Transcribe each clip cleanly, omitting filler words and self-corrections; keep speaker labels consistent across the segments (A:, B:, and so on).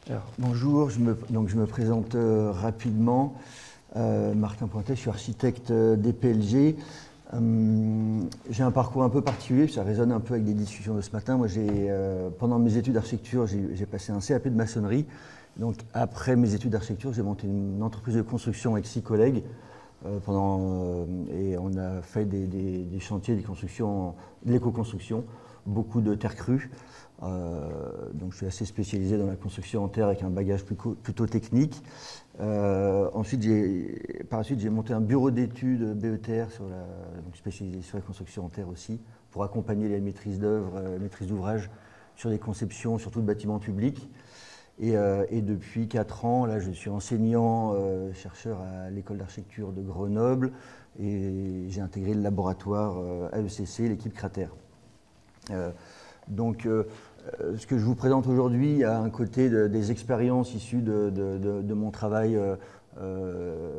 A: Alors, bonjour, je me présente rapidement. Martin Pointet, je suis architecte DPLG. J'ai un parcours un peu particulier, ça résonne un peu avec des discussions de ce matin. Moi, pendant mes études d'architecture, j'ai passé un CAP de maçonnerie. Donc, après mes études d'architecture, j'ai monté une entreprise de construction avec 6 collègues. Et on a fait des chantiers, des constructions, de l'éco-construction, beaucoup de terre crue. Donc je suis assez spécialisé dans la construction en terre avec un bagage plutôt technique. Par la suite, j'ai monté un bureau d'études BETR donc spécialisé sur la construction en terre aussi, pour accompagner les maîtrises d'œuvre, maîtrises d'ouvrage sur des conceptions, surtout de bâtiments publics. Et depuis 4 ans, là, je suis enseignant, chercheur à l'école d'architecture de Grenoble, et j'ai intégré le laboratoire AECC, l'équipe Cratère. Ce que je vous présente aujourd'hui a un côté des expériences issues de mon travail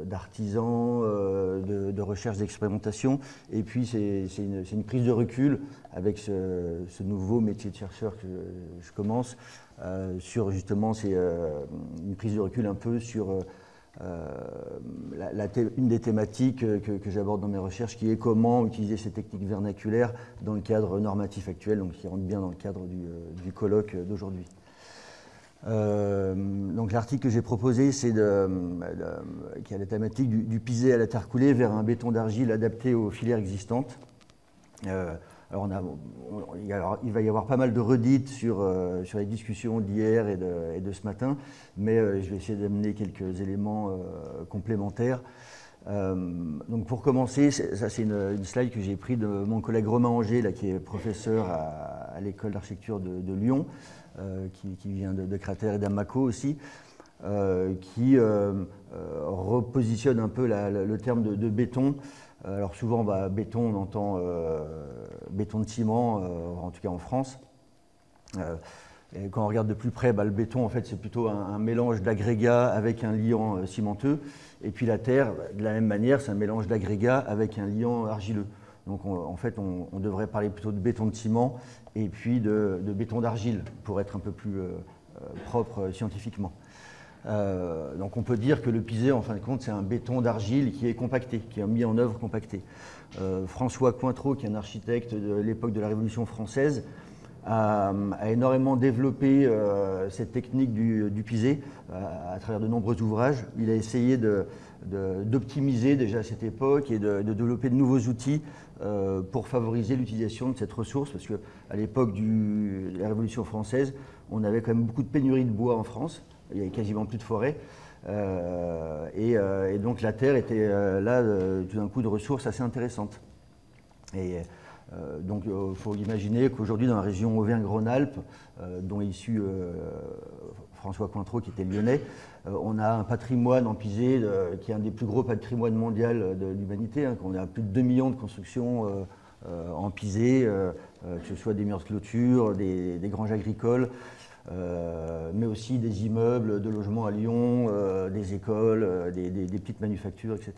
A: d'artisan, de recherche d'expérimentation, et puis c'est une prise de recul avec ce nouveau métier de chercheur que je commence, sur justement une prise de recul un peu sur une des thématiques que j'aborde dans mes recherches, qui est comment utiliser ces techniques vernaculaires dans le cadre normatif actuel, donc qui rentre bien dans le cadre du colloque d'aujourd'hui. Donc l'article que j'ai proposé, c'est qui a la thématique du pisé à la terre coulée vers un béton d'argile adapté aux filières existantes. Alors il va y avoir pas mal de redites sur les discussions d'hier et de ce matin, mais je vais essayer d'amener quelques éléments complémentaires. Donc pour commencer, ça c'est une slide que j'ai prise de mon collègue Romain Anger, là, qui est professeur à l'école d'architecture de Lyon, qui vient de Cratère et d'Amaco aussi, qui repositionne un peu le terme de béton. Alors souvent, béton, on entend béton de ciment, en tout cas en France. Et quand on regarde de plus près, le béton, en fait, c'est plutôt un mélange d'agrégats avec un liant cimenteux. Et puis la terre, de la même manière, c'est un mélange d'agrégats avec un liant argileux. Donc en fait, on devrait parler plutôt de béton de ciment et puis de béton d'argile, pour être un peu plus propre scientifiquement. Donc on peut dire que le pisé, en fin de compte, c'est un béton d'argile qui est compacté, qui est mis en œuvre compacté. François Cointreau, qui est un architecte de l'époque de la Révolution française, a énormément développé cette technique du pisé à travers de nombreux ouvrages. Il a essayé d'optimiser déjà à cette époque et de développer de nouveaux outils pour favoriser l'utilisation de cette ressource, parce qu'à l'époque de la Révolution française, on avait quand même beaucoup de pénurie de bois en France. Il n'y avait quasiment plus de forêt. Et donc la terre était là, tout d'un coup, de ressources assez intéressantes. Donc il faut imaginer qu'aujourd'hui, dans la région Auvergne-Rhône-Alpes, dont est issu François Cointreau, qui était lyonnais, on a un patrimoine en pisé qui est un des plus gros patrimoines mondiaux de l'humanité. On a plus de 2 millions de constructions en pisé, que ce soit des murs de clôture, des granges agricoles, mais aussi des immeubles, de logements à Lyon, des écoles, des petites manufactures, etc.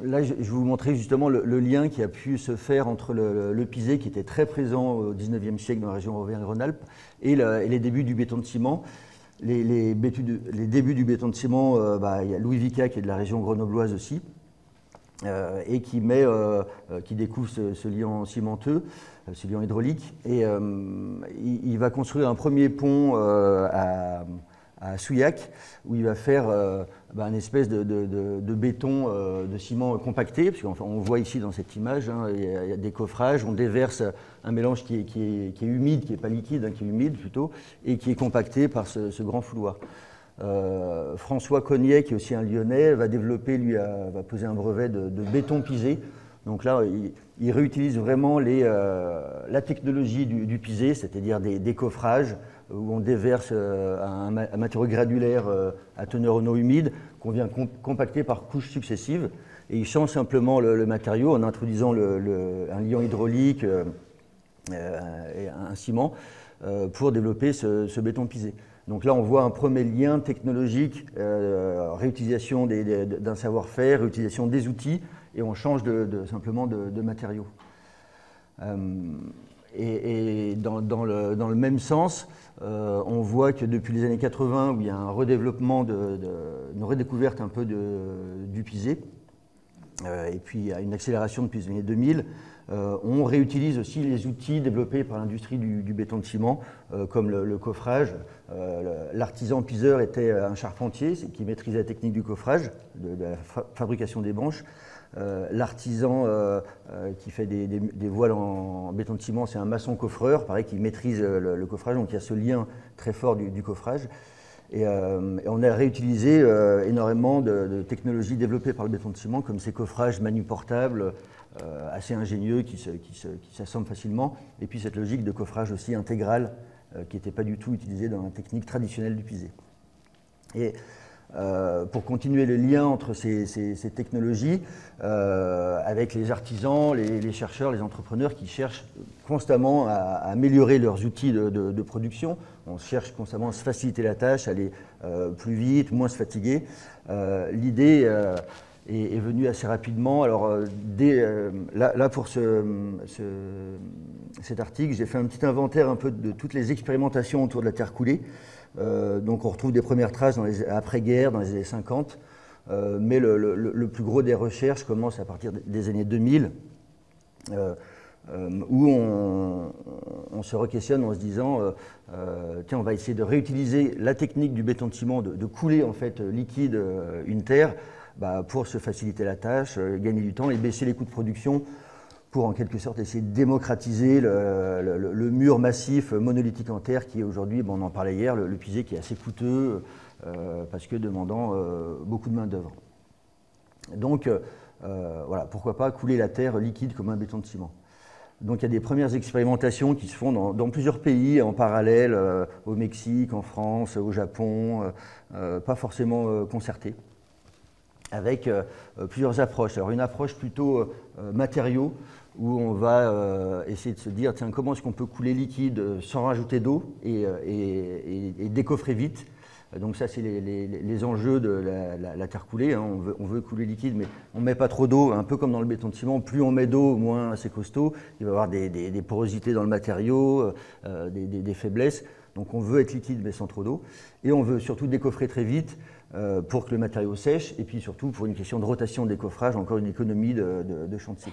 A: Là, je vais vous montrer justement le lien qui a pu se faire entre le pisé, qui était très présent au XIXe siècle dans la région Auvergne-Rhône-Alpes, et les débuts du béton de ciment. Les débuts du béton de ciment, il y a Louis Vicat, qui est de la région grenobloise aussi, et qui découvre ce liant cimenteux, ce liant hydraulique, et il va construire un premier pont à Souillac, où il va faire une espèce de béton, de ciment compacté, parce qu'on voit ici dans cette image, il y a des coffrages, on déverse un mélange qui est humide, qui n'est pas liquide, qui est humide plutôt, et qui est compacté par ce grand fouloir. François Cognet, qui est aussi un Lyonnais, va développer, va poser un brevet de béton pisé. Donc là, il réutilise vraiment la technologie du pisé, c'est-à-dire des coffrages où on déverse un matériau granulaire à teneur en eau humide qu'on vient compacter par couches successives. Et il change simplement le matériau en introduisant un liant hydraulique et un ciment pour développer ce béton pisé. Donc là, on voit un premier lien technologique, réutilisation d'un savoir-faire, réutilisation des outils, et on change simplement de matériaux. Et dans le même sens, on voit que depuis les années 80, où il y a un redéveloppement, une redécouverte un peu du pisé, et puis il y a une accélération depuis les années 2000, on réutilise aussi les outils développés par l'industrie du béton de ciment, comme le coffrage. L'artisan piseur était un charpentier qui maîtrisait la technique du coffrage, de la fabrication des branches. L'artisan qui fait des voiles en béton de ciment, c'est un maçon coffreur, pareil, qui maîtrise le coffrage, donc il y a ce lien très fort du coffrage. Et on a réutilisé énormément de technologies développées par le béton de ciment, comme ces coffrages manuportables, assez ingénieux, qui s'assemblent facilement, et puis cette logique de coffrage aussi intégral, qui n'était pas du tout utilisée dans la technique traditionnelle du pisé. Et pour continuer le lien entre ces technologies, avec les artisans, les chercheurs, les entrepreneurs qui cherchent constamment à améliorer leurs outils de production. On cherche constamment à se faciliter la tâche, aller plus vite, moins se fatiguer. L'idée est venue assez rapidement. Alors, là pour cet article, j'ai fait un petit inventaire un peu de toutes les expérimentations autour de la terre coulée. Donc on retrouve des premières traces après-guerre, dans les années 50, mais le plus gros des recherches commence à partir des années 2000, où on se re-questionne en se disant tiens, on va essayer de réutiliser la technique du béton de ciment, de couler en fait liquide une terre, pour se faciliter la tâche, gagner du temps et baisser les coûts de production, pour en quelque sorte essayer de démocratiser le mur massif monolithique en terre qui est aujourd'hui, on en parlait hier, le pisé qui est assez coûteux parce que demandant beaucoup de main d'œuvre. Donc voilà, pourquoi pas couler la terre liquide comme un béton de ciment. Donc il y a des premières expérimentations qui se font dans plusieurs pays en parallèle, au Mexique, en France, au Japon, pas forcément concertées, avec plusieurs approches. Alors une approche plutôt matériaux, où on va essayer de se dire, tiens, comment est-ce qu'on peut couler liquide sans rajouter d'eau et décoffrer vite. Donc ça, c'est les enjeux de la terre coulée, hein. On veut couler liquide, mais on ne met pas trop d'eau, un peu comme dans le béton de ciment. Plus on met d'eau, moins c'est costaud. Il va y avoir des porosités dans le matériau, des faiblesses. Donc on veut être liquide, mais sans trop d'eau. Et on veut surtout décoffrer très vite pour que le matériau sèche, et puis surtout pour une question de rotation des coffrages, encore une économie de chantier.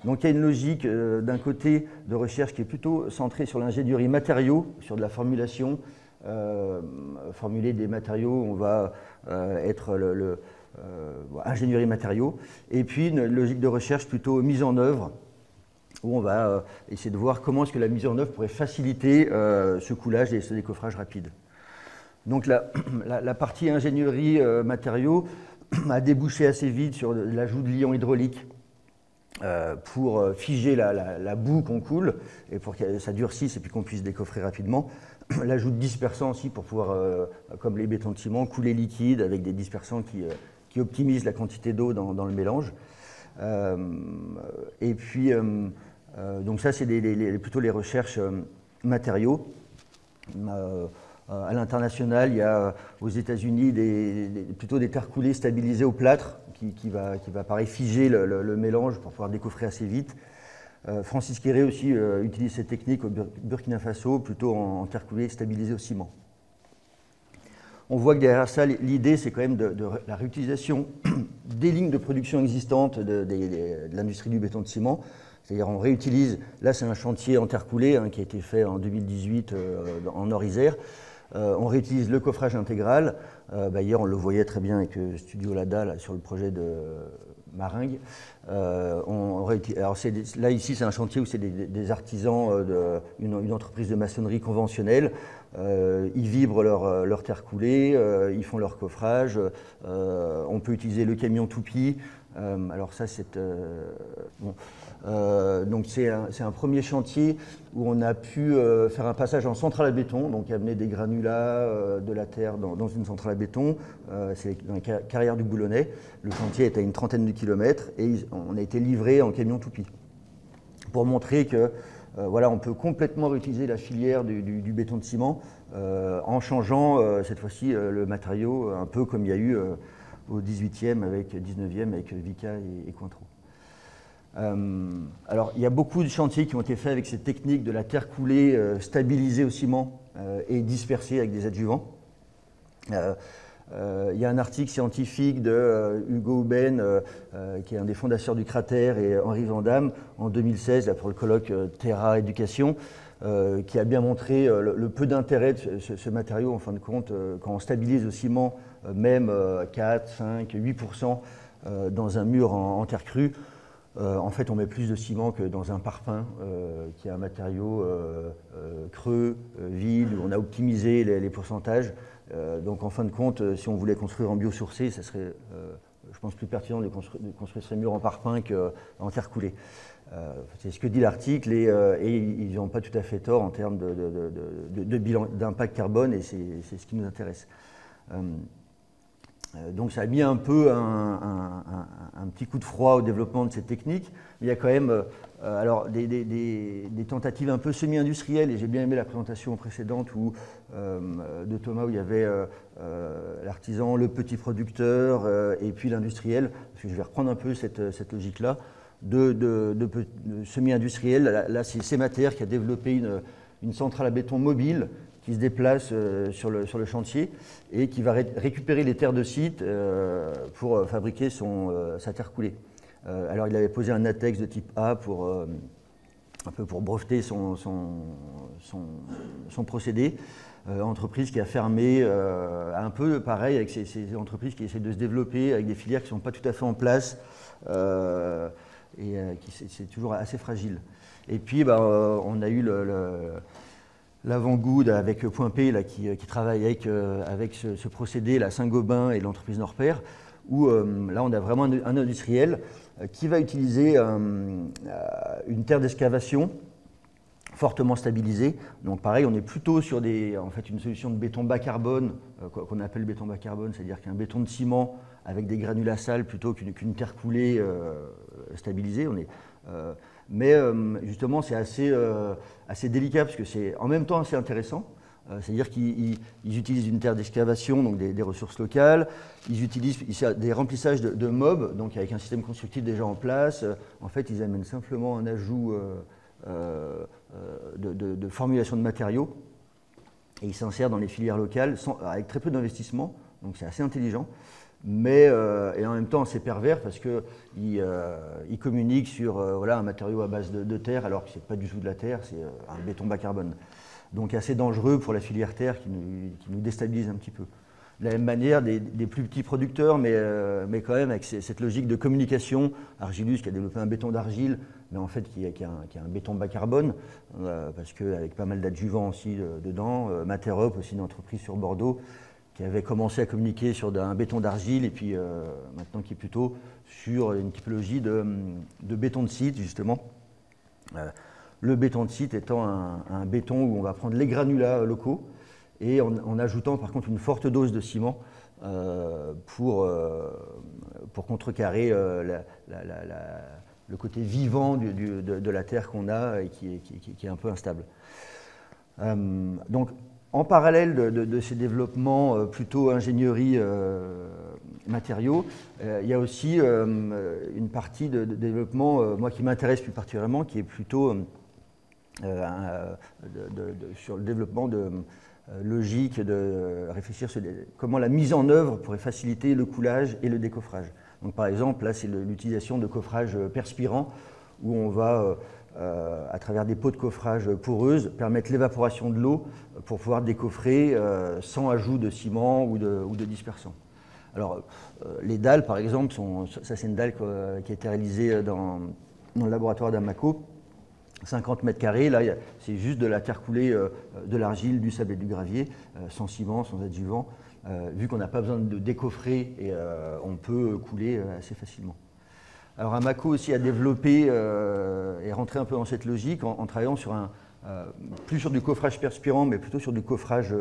A: Donc il y a une logique d'un côté de recherche qui est plutôt centrée sur l'ingénierie matériaux, sur de la formulation, formuler des matériaux, on va être ingénierie matériaux, et puis une logique de recherche plutôt mise en œuvre, où on va essayer de voir comment est-ce que la mise en œuvre pourrait faciliter ce coulage et ce décoffrage rapide. Donc la partie ingénierie matériaux a débouché assez vite sur l'ajout de l'ion hydraulique pour figer la boue qu'on coule et pour que ça durcisse et puis qu'on puisse décoffrer rapidement. L'ajout de dispersants aussi pour pouvoir, comme les bétons de ciment, couler liquide avec des dispersants qui optimisent la quantité d'eau dans le mélange. Et puis, donc ça c'est plutôt les recherches matériaux. À l'international, il y a aux États-Unis plutôt des terres coulées stabilisées au plâtre qui va pareil figer le mélange pour pouvoir décoffrer assez vite. Francis Kéré aussi utilise cette technique au Burkina Faso, plutôt en terre coulée stabilisée au ciment. On voit que derrière ça, l'idée c'est quand même de la réutilisation des lignes de production existantes de l'industrie du béton de ciment. C'est-à-dire on réutilise, là c'est un chantier en terre coulée qui a été fait en 2018 en Nord-Isère. On réutilise le coffrage intégral. Hier, on le voyait très bien avec Studio Lada là, sur le projet de Maringue. Alors là, ici, c'est un chantier où c'est des artisans d'une entreprise de maçonnerie conventionnelle. Ils vibrent leur terre coulée, ils font leur coffrage. On peut utiliser le camion toupie. Alors ça, c'est bon. Donc c'est un premier chantier où on a pu faire un passage en centrale à béton, donc amener des granulats de la terre dans une centrale à béton. C'est dans la carrière du Boulonnais. Le chantier est à une trentaine de kilomètres et on a été livré en camion toupie pour montrer que voilà, on peut complètement réutiliser la filière du béton de ciment en changeant cette fois-ci le matériau, un peu comme il y a eu au 18e avec 19e avec Vicat et Cointreau. Alors, il y a beaucoup de chantiers qui ont été faits avec cette technique de la terre coulée stabilisée au ciment et dispersée avec des adjuvants. Il y a un article scientifique de Hugo Huben, qui est un des fondateurs du cratère, et Henri Vandamme, en 2016, là, pour le colloque Terra Éducation, qui a bien montré le peu d'intérêt de ce matériau, en fin de compte, quand on stabilise au ciment, même 4, 5, 8% dans un mur en terre crue. En fait, on met plus de ciment que dans un parpaing, qui est un matériau creux, vide, où on a optimisé les pourcentages. Donc, en fin de compte, si on voulait construire en biosourcé, ça serait, je pense, plus pertinent de construire ces murs en parpaing qu'en terre coulée. C'est ce que dit l'article, et ils n'ont pas tout à fait tort en termes de bilan d'impact carbone, et c'est ce qui nous intéresse. Donc ça a mis un peu un petit coup de froid au développement de cette technique. Il y a quand même alors des tentatives un peu semi-industrielles, et j'ai bien aimé la présentation précédente de Thomas, où il y avait l'artisan, le petit producteur et puis l'industriel, parce que je vais reprendre un peu cette logique-là de semi-industriel. Là, c'est Cemater qui a développé une centrale à béton mobile qui se déplace sur le chantier et qui va récupérer les terres de site pour fabriquer sa terre coulée. Alors, il avait posé un ATEX de type A un peu pour breveter son procédé. Entreprise qui a fermé, un peu pareil avec ces entreprises qui essaient de se développer avec des filières qui ne sont pas tout à fait en place, et c'est toujours assez fragile. Et puis, on a eu l'avant-goût avec Point P là, qui travaille avec ce procédé, la Saint-Gobain et l'entreprise Norpère, où là on a vraiment un industriel qui va utiliser une terre d'excavation fortement stabilisée. Donc pareil, on est plutôt sur en fait, une solution de béton bas carbone, qu'on appelle béton bas carbone, c'est-à-dire qu'un béton de ciment avec des granulats sales plutôt qu'une terre coulée stabilisée. Mais justement, c'est assez délicat, parce que c'est en même temps assez intéressant. C'est-à-dire qu'ils utilisent une terre d'excavation, donc des ressources locales. Ils utilisent des remplissages de mobs, donc avec un système constructif déjà en place. En fait, ils amènent simplement un ajout de formulation de matériaux, et ils s'insèrent dans les filières locales avec très peu d'investissement. Donc c'est assez intelligent. Mais et en même temps, c'est pervers, parce qu'ils communiquent sur un matériau à base de terre, alors que ce n'est pas du tout de la terre, c'est un béton bas carbone. Donc assez dangereux pour la filière terre, qui nous déstabilise un petit peu. De la même manière, des plus petits producteurs, mais quand même avec cette logique de communication. Argilus qui a développé un béton d'argile, mais en fait qui a un béton bas carbone, parce qu'avec pas mal d'adjuvants aussi dedans. Materop, aussi une entreprise sur Bordeaux, qui avait commencé à communiquer sur un béton d'argile, et puis maintenant qui est plutôt sur une typologie de béton de site, justement. Le béton de site étant un béton où on va prendre les granulats locaux, et en ajoutant par contre une forte dose de ciment pour contrecarrer le côté vivant de la terre qu'on a, et qui est un peu instable. Donc, en parallèle de ces développements plutôt ingénierie matériaux, il y a aussi une partie de développement, moi qui m'intéresse plus particulièrement, qui est plutôt sur le développement logique, de réfléchir sur comment la mise en œuvre pourrait faciliter le coulage et le décoffrage. Donc, par exemple, là, c'est l'utilisation de coffrage perspirant, où on va, à travers des pots de coffrage poreuses, permettre l'évaporation de l'eau pour pouvoir décoffrer sans ajout de ciment ou de dispersant. Alors, les dalles, par exemple, ça c'est une dalle qui a été réalisée dans le laboratoire d'Amaco, 50 mètres carrés. Là, c'est juste de la terre coulée, de l'argile, du sable et du gravier, sans ciment, sans adjuvant. Vu qu'on n'a pas besoin de décoffrer, et on peut couler assez facilement. Alors Amaco aussi a développé et rentré un peu dans cette logique en travaillant plus sur du coffrage perspirant, mais plutôt sur du coffrage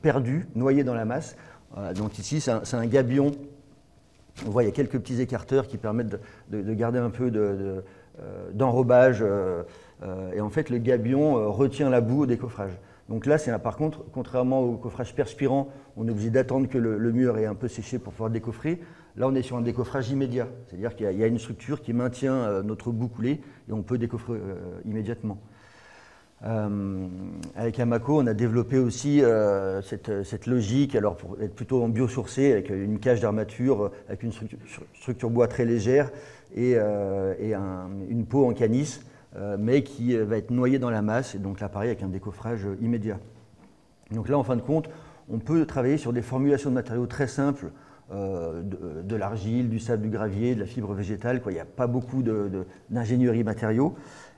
A: perdu, noyé dans la masse. Donc ici, c'est un gabion. On voit, il y a quelques petits écarteurs qui permettent de garder un peu d'enrobage. Et en fait, le gabion retient la boue au décoffrage. Donc là, par contre, contrairement au coffrage perspirant, on est obligé d'attendre que le mur ait un peu séché pour pouvoir décoffrer. Là, on est sur un décoffrage immédiat, c'est-à-dire qu'il y a une structure qui maintient notre bout coulé et on peut décoffrer immédiatement. Avec Amaco, on a développé aussi cette logique, alors pour être plutôt en biosourcé, avec une cage d'armature, avec une structure bois très légère et une peau en canis, mais qui va être noyée dans la masse, et donc là pareil avec un décoffrage immédiat. Donc là, en fin de compte, on peut travailler sur des formulations de matériaux très simples, de l'argile, du sable, du gravier, de la fibre végétale, quoi. Il n'y a pas beaucoup d'ingénierie matériaux.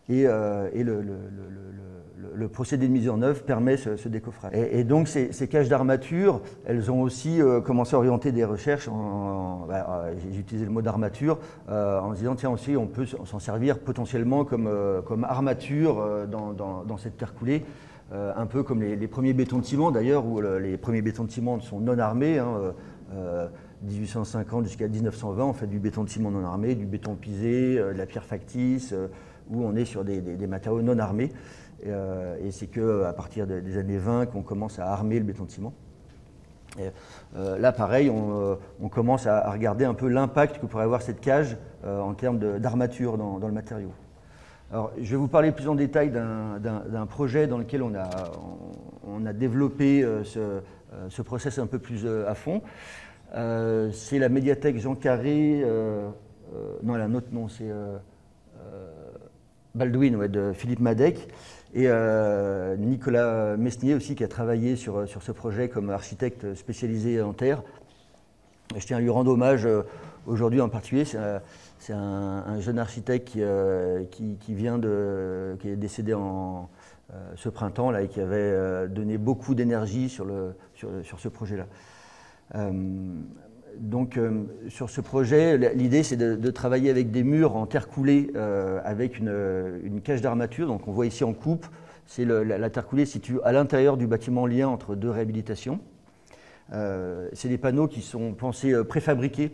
A: Et le procédé de mise en œuvre permet ce décoffrage. Et donc ces cages d'armature, elles ont aussi commencé à orienter des recherches, j'ai utilisé le mot d'armature, en se disant tiens aussi on peut s'en servir potentiellement comme armature dans cette terre coulée, un peu comme les premiers bétons de ciment d'ailleurs, où les premiers bétons de ciment sont non armés. 1850 jusqu'à 1920, on fait du béton de ciment non armé, du béton pisé, de la pierre factice, où on est sur des matériaux non armés. Et c'est qu'à partir des années 20 qu'on commence à armer le béton de ciment. Et là, pareil, on commence à regarder un peu l'impact que pourrait avoir cette cage en termes d'armature dans le matériau. Alors, je vais vous parler plus en détail d'un projet dans lequel on a développé ce process un peu plus à fond. C'est la médiathèque Jean Carré, non, elle a un autre nom, c'est Baldwin, ouais, de Philippe Madec, et Nicolas Mesnier aussi, qui a travaillé sur ce projet comme architecte spécialisé en terre. Je tiens à lui rendre hommage aujourd'hui en particulier. C'est un jeune architecte qui est décédé ce printemps là, et qui avait donné beaucoup d'énergie sur ce projet-là. Donc sur ce projet, l'idée c'est de travailler avec des murs en terre coulée avec une cage d'armature. Donc on voit ici en coupe, la terre coulée se situe à l'intérieur du bâtiment lien entre deux réhabilitations. C'est des panneaux qui sont pensés préfabriqués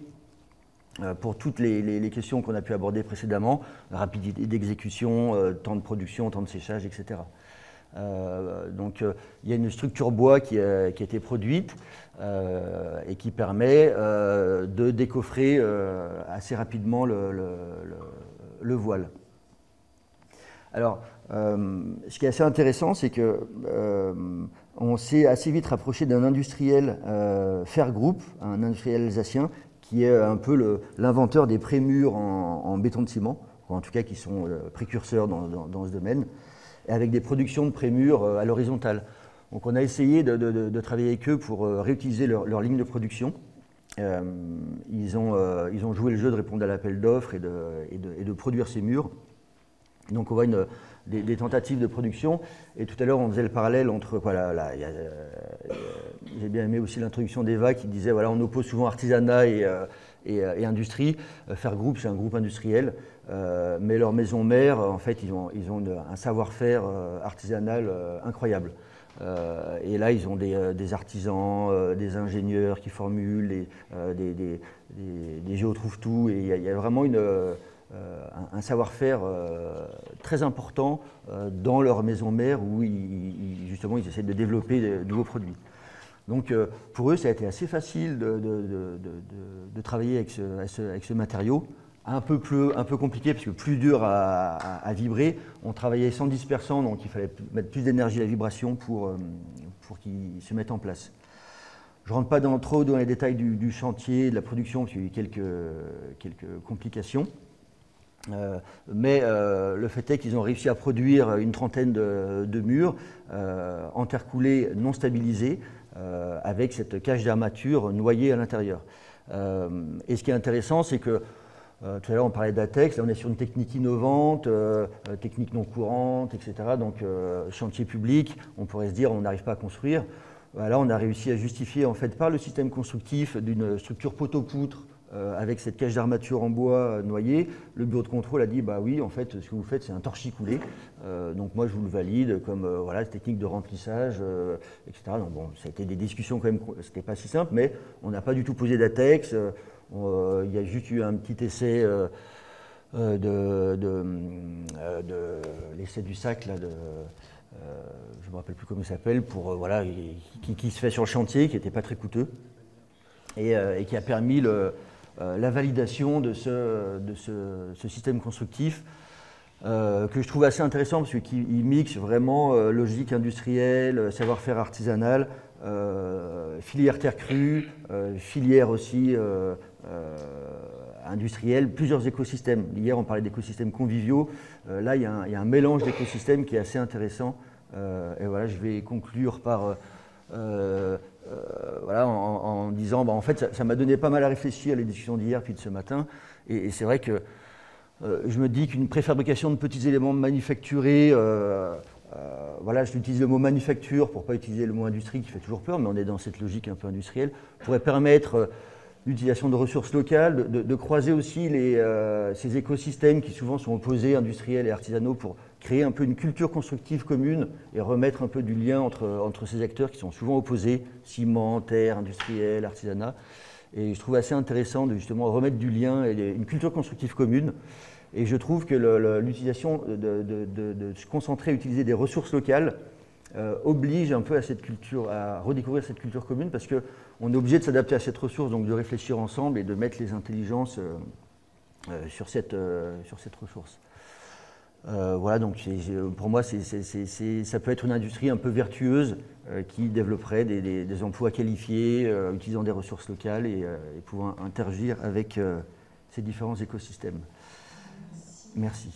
A: pour toutes les questions qu'on a pu aborder précédemment, rapidité d'exécution, temps de production, temps de séchage, etc. Donc il y a une structure bois qui a été produite et qui permet de décoffrer assez rapidement le voile. Alors, ce qui est assez intéressant, c'est que on s'est assez vite rapproché d'un industriel Fer Group, un industriel alsacien, qui est un peu l'inventeur des prémurs en béton de ciment, ou en tout cas qui sont précurseurs dans ce domaine, et avec des productions de prémurs à l'horizontale. Donc on a essayé de travailler avec eux pour réutiliser leur ligne de production. Ils ont joué le jeu de répondre à l'appel d'offres et de produire ces murs. Donc on voit des tentatives de production. Et tout à l'heure on faisait le parallèle entre... Voilà, j'ai bien aimé aussi l'introduction d'Eva qui disait voilà, on oppose souvent artisanat et industrie. Fer Group, c'est un groupe industriel, mais leur maison mère, en fait, ils ont un savoir-faire artisanal incroyable. Et là, ils ont des artisans, des ingénieurs qui formulent, des géotrouve-tout, et il y a vraiment un savoir-faire très important dans leur maison mère où justement ils essaient de développer de nouveaux produits. Donc pour eux, ça a été assez facile de travailler avec ce matériau, un peu compliqué parce que plus dur à vibrer. On travaillait sans dispersant, donc il fallait mettre plus d'énergie à la vibration pour qu'il se mette en place. Je ne rentre pas trop dans les détails du chantier, de la production, parce qu'il y a eu quelques complications. Mais le fait est qu'ils ont réussi à produire une trentaine de murs en terre coulée non stabilisés avec cette cage d'armature noyée à l'intérieur. Et ce qui est intéressant, c'est que tout à l'heure on parlait d'ATEX, là on est sur une technique innovante, technique non courante, etc. Donc chantier public, on pourrait se dire on n'arrive pas à construire. Là on a réussi à justifier en fait par le système constructif d'une structure poteau-poutre avec cette cage d'armature en bois noyée. Le bureau de contrôle a dit bah oui, en fait ce que vous faites c'est un torchis-coulé, donc moi je vous le valide comme voilà, technique de remplissage, etc. Donc bon, ça a été des discussions quand même, c'était pas si simple, mais on n'a pas du tout posé d'ATEX. Il y a juste eu un petit essai l'essai du sac là, je ne me rappelle plus comment il s'appelle, pour voilà, qui se fait sur le chantier, qui n'était pas très coûteux et qui a permis la validation de ce système constructif que je trouve assez intéressant parce qu'il mixe vraiment logique industrielle, savoir-faire artisanal, filière terre crue, filière aussi industrielle, plusieurs écosystèmes. Hier, on parlait d'écosystèmes conviviaux. Là, il y a un mélange d'écosystèmes qui est assez intéressant. Et voilà, je vais conclure par voilà, en disant, en fait, ça m'a donné pas mal à réfléchir les discussions d'hier puis de ce matin. Et c'est vrai que je me dis qu'une préfabrication de petits éléments manufacturés, voilà, je utilise le mot manufacture pour ne pas utiliser le mot industrie qui fait toujours peur, mais on est dans cette logique un peu industrielle, pourrait permettre l'utilisation de ressources locales, de croiser aussi ces écosystèmes qui souvent sont opposés, industriels et artisanaux, pour créer un peu une culture constructive commune et remettre un peu du lien entre ces acteurs qui sont souvent opposés, ciment, terre, industriel, artisanat. Et je trouve assez intéressant de justement remettre du lien et une culture constructive commune. Et je trouve que l'utilisation de se concentrer à utiliser des ressources locales oblige un peu à cette culture, à redécouvrir cette culture commune, parce qu'on est obligé de s'adapter à cette ressource, donc de réfléchir ensemble et de mettre les intelligences sur cette ressource. Voilà, donc pour moi, ça peut être une industrie un peu vertueuse qui développerait des emplois qualifiés, utilisant des ressources locales et pouvant interagir avec ces différents écosystèmes. Merci.